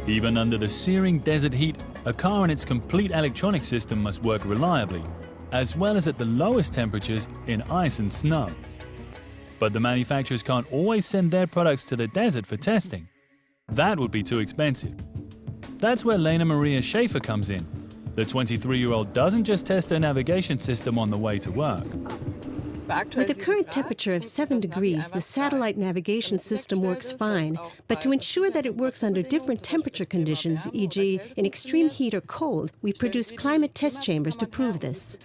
Even under the searing desert heat, a car and its complete electronic system must work reliably, as well as at the lowest temperatures in ice and snow. But the manufacturers can't always send their products to the desert for testing. That would be too expensive. That's where Lena Maria Schaefer comes in. The 23-year-old doesn't just test her navigation system on the way to work. With a current temperature of 7 degrees, the satellite navigation system works fine. But to ensure that it works under different temperature conditions, e.g. in extreme heat or cold, we produce climate test chambers to prove this.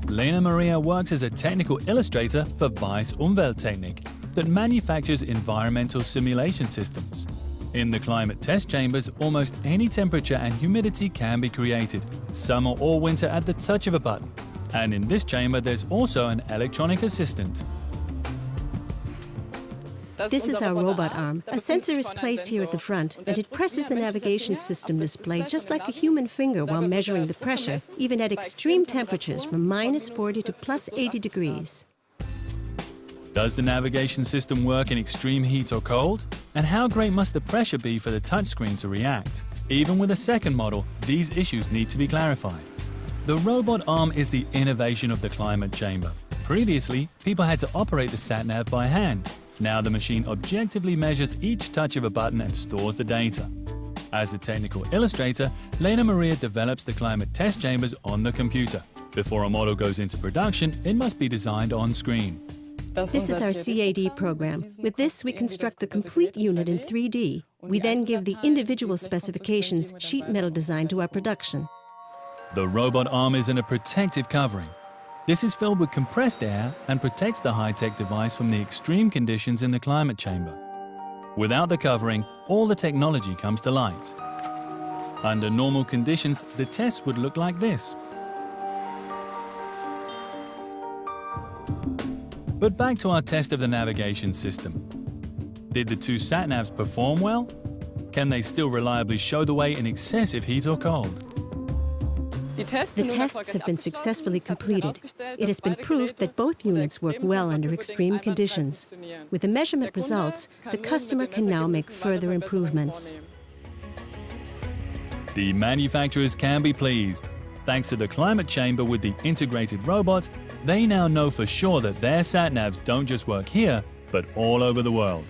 Lena Maria works as a technical illustrator for Weiss Umwelttechnik that manufactures environmental simulation systems. In the climate test chambers, almost any temperature and humidity can be created, summer or winter at the touch of a button. And in this chamber, there's also an electronic assistant. This is our robot arm. A sensor is placed here at the front, and it presses the navigation system display just like a human finger while measuring the pressure, even at extreme temperatures from -40 to +80 degrees. Does the navigation system work in extreme heat or cold? And how great must the pressure be for the touchscreen to react? Even with a second model, these issues need to be clarified. The robot arm is the innovation of the climate chamber. Previously, people had to operate the sat-nav by hand. Now the machine objectively measures each touch of a button and stores the data. As a technical illustrator, Lena Maria develops the climate test chambers on the computer. Before a model goes into production, it must be designed on screen. This is our CAD program. With this, we construct the complete unit in 3D. We then give the individual specifications, sheet metal design, to our production. The robot arm is in a protective covering. This is filled with compressed air and protects the high-tech device from the extreme conditions in the climate chamber. Without the covering, all the technology comes to light. Under normal conditions, the test would look like this. But back to our test of the navigation system. Did the two sat-navs perform well? Can they still reliably show the way in excessive heat or cold? The tests have been successfully completed. It has been proved that both units work well under extreme conditions. With the measurement results, the customer can now make further improvements. The manufacturers can be pleased. Thanks to the climate chamber with the integrated robot, they now know for sure that their sat-navs don't just work here, but all over the world.